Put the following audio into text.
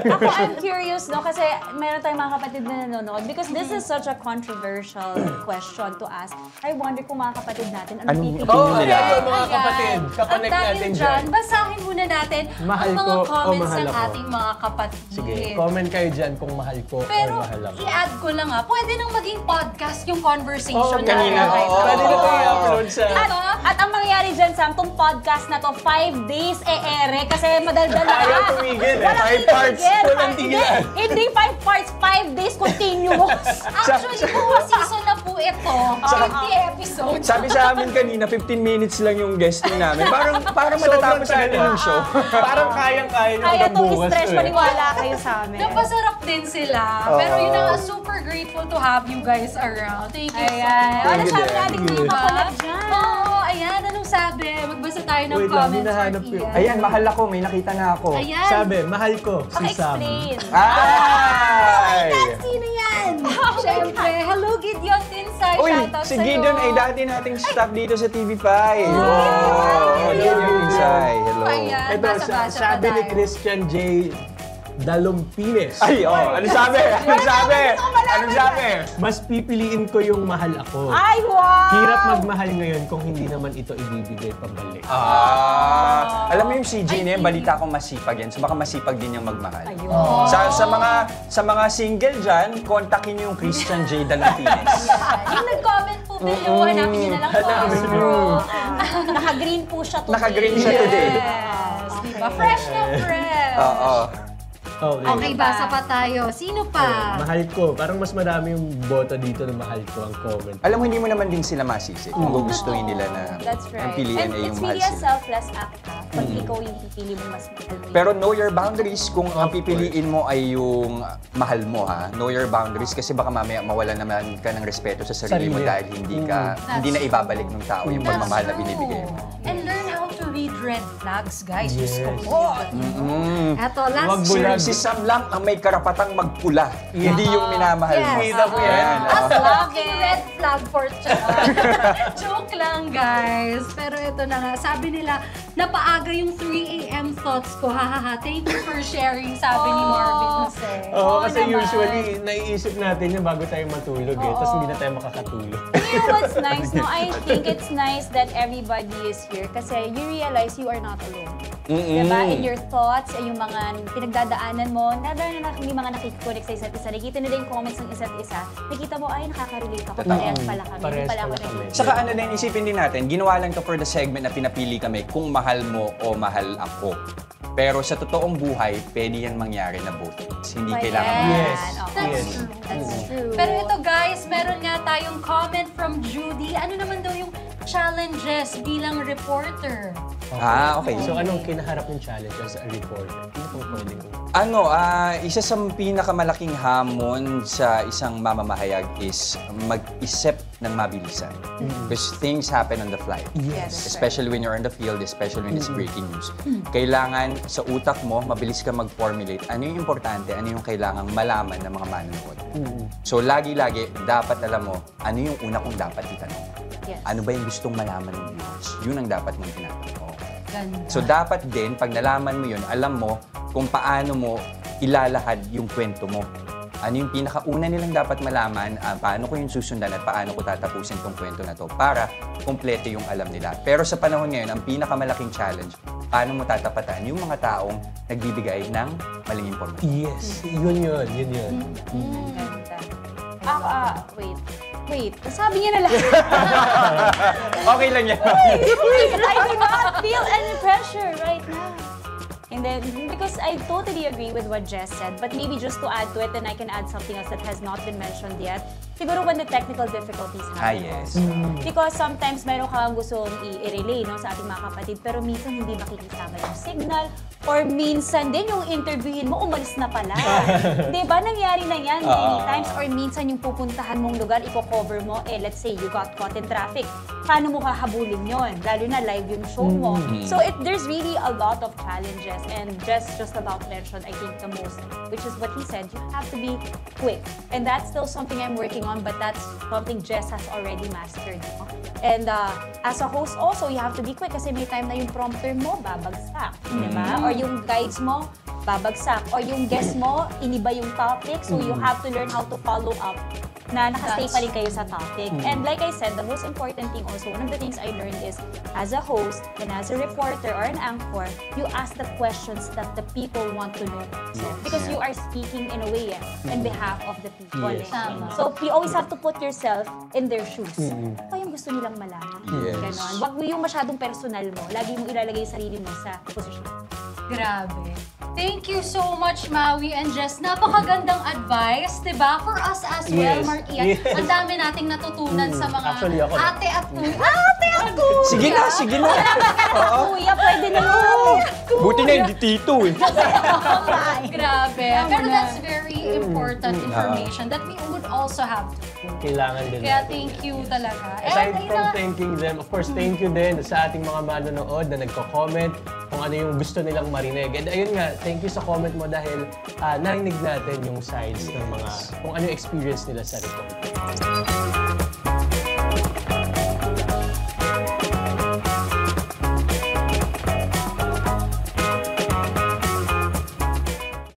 Ako, I'm curious, no? Kasi meron tayong mga kapatid na nanonood because this is such a controversial question to ask. I wonder kung mga kapatid natin, ano pipiliin nila? Mga kapatid, kakonect Ang natin dahil dyan. Basahin muna natin Mahal ang mga ko o comments mahal ng ako? ating mga kapatid. Sige, comment kayo dyan kung mahal ko Pero or mahal ako. i-add ko lang pwede nang maging podcast yung conversation Oo, natin. kanina. Pwede na tayo i-upload sa... At ang mangyayari dyan, Sam, itong podcast na to, 5 days ere kasi madaldal na. Ayaw tumigil eh. Walang 5 parts, tigil. walang tigilan. Hindi 5 parts, 5 days continuous. Actually, buong season na po ito. 50 episodes. Sabi sa amin kanina, 15 minutes lang yung guesting namin. Parang matatapos Sobrang natin yung show. Parang kayang-kaya nyo Kaya hanggang itong bukas stress, to eh. maniwala kayo sa amin. Napasarap din sila. Pero yun na nga, super grateful to have you guys around. Thank you so Ayan. much. Ano sabi natin kung Diba? makulat dyan? Oo, ayan. Anong sabi? Magbasa tayo ng Wait lang, comments. hinahanap for yun. Ian. Ayan, mahal ako. May nakita na ako. Ayan. Sabi, mahal ko si Sam. Paki-explain. Ay! Sino yan? Siyempre. Hello, Gideon Tinsay. Uy, Shoutout si sa'yo. Gideon ay dati nating staff dito sa TV5. Oh, Gideon Insay. Hello. Ayan, Ito, basa-basa pa sabi ni tayo. Christian J. Dalumpines. Ay, ano sabi? Ano sabi? Ano sabi? Mas pipiliin ko yung mahal ako. Ay, wow! Hirap magmahal ngayon kung hindi naman ito ibibigay pabalik. Alam mo yung CJ na yan, balita kong masipag yan. So baka masipag din yung magmahal. Ayun. Sa mga single dyan, kontakin niyo yung Christian J. Dalumpines. Yung nag-comment po below, hanapin niyo na lang po. Hanapin niyo. Naka-green po siya today. Naka-green siya today. Yes, diba? Fresh na fresh. Oo. Okay, basa pa tayo. Sino pa? Mahal ko. Parang mas marami yung boto dito na mahal ko ang comment. Alam mo, hindi mo naman din sila masisi kung gugustuhin nila na That's right. ang piliin And ay yung it's mahal really a sila. selfless act pag ikaw yung pipili mo mas mahal mo. Pero know your boundaries kung ang pipiliin mo ay yung mahal mo, ha. Know your boundaries kasi baka mamaya mawala naman ka ng respeto sa sarili mo dahil hindi na ibabalik ng tao yung pagmamahal na binibigay mo. And learn how to read red flags, guys. Yes. Diyos ko po. Eto, last Wag bulag. Si Sam lang ang may karapatang magpula, hindi yung minamahal mo. Yes. Kita ko yan. As walking red flag for Joke lang, guys. Pero ito na nga, sabi nila, napaaga yung 3 a.m. thoughts ko. Hahaha, thank you for sharing, sabi ni Marvin Jose. Oo, kasi naman. usually, naiisip natin yun bago tayo matulog eh. Tapos hindi na tayo makakatulog. You know what's nice, no? I think it's nice that everybody is here kasi you realize you are not alone. Diba? In your thoughts, yung mga pinagdadaanan mo, may mga nakikiconnect sa isa't isa. Nakikita nila yung comments ng isa't isa. Nakita mo, ay, nakaka-relate ako. Parehas pala kami. Hindi Parehas pala ako pala kami. nag- Saka ano din, isipin din natin, ginawa lang to for the segment na pinapili kami kung mahal mo o mahal ako. Pero sa totoong buhay, pwede yan mangyari na both ways. Hindi kailangan Yes. That's Yes. true. That's true. Pero ito guys, meron nga tayong comment from Judy. Ano naman daw yung challenges bilang reporter? Okay. So anong kinaharap ng challenge as a reporter? Hindi ko pwedeng Isa sa pinakamalaking hamon sa isang mamamahayag is mag-isip ng mabilisan. Because things happen on the fly. Yes. Especially when you're on the field, especially when it's breaking news. Kailangan sa utak mo, mabilis ka mag-formulate. Ano yung importante, ano yung kailangang malaman ng mga manonood. So lagi-lagi, dapat alam mo, ano yung una kong dapat itanong. Yes. Ano ba yung gustong malaman ng viewers? Yun ang dapat mong tinatanong. Ganda. So dapat din, pag nalaman mo yun, alam mo kung paano mo ilalahad yung kwento mo. Ano yung pinakauna nilang dapat malaman, paano ko yung susundan at paano ko tatapusin tong kwento na to para kumpleto yung alam nila. Pero sa panahon ngayon, ang pinakamalaking challenge, paano mo tatapatan yung mga taong nagbibigay ng maling impormasyon. Yes. Yun. Ganda. Wait. Sabi niya na lang. Okay lang yan. Wait, I do not feel any pressure right now. And then, because I totally agree with what Jess said, but maybe just to add to it, and I can add something else that has not been mentioned yet, siguro when the technical difficulties happen. Yes. Because sometimes meron kang gustong i-relay no, sa ating mga kapatid, pero minsan hindi makikisama yung signal, or minsan din yung interviewin mo, umalis na pala. Diba? Nangyari na yan many times, or minsan yung pupuntahan mong lugar, i-cover mo, let's say you got caught in traffic. Paano mo kahabulin yon? Lalo na live yung show mo. So there's really a lot of challenges, and just about mentioned, I think the most, which is what he said, you have to be quick. And that's still something I'm working on, but that's something Jess has already mastered. No? And as a host also, you have to be quick kasi may time na yung prompter mo babagsak, di ba? Or yung guides mo, babagsak. Or yung guest mo, iniba yung topic, so you have to learn how to follow up na nakastay pa rin kayo sa topic. And like I said, the most important thing also, one of the things I learned is, as a host and as a reporter or an anchor, you ask the questions that the people want to know. So, because you are speaking in a way on behalf of the people. Yes. Tama. So, you always have to put yourself in their shoes. Ano yung gusto nilang malaman? Yes. Ganon. Wag mo yung masyadong personal mo. Lagi mo ilalagay yung sarili mo sa posisyon. Grabe. Thank you so much, Maui and Jess. Napakagandang advice, di ba? For us as well, Yes. Mark Ian. Yes. Ang dami nating natutunan sa mga Actually, ako. ate at kuya. Ate at kuya! Sige na, sige na. Kuya, pwede na yun. Buti na hindi tito eh. Grabe. Pero that's very important information that we would also have to. Kailangan din. Kaya natin thank yan. you talaga. Aside ayun from na- thanking them, of course, thank you din sa ating mga manonood na nagko-comment kung ano yung gusto nilang marinig. And ayun nga, thank you sa comment mo dahil narinig natin yung sides ng mga, kung ano yung experience nila sa report.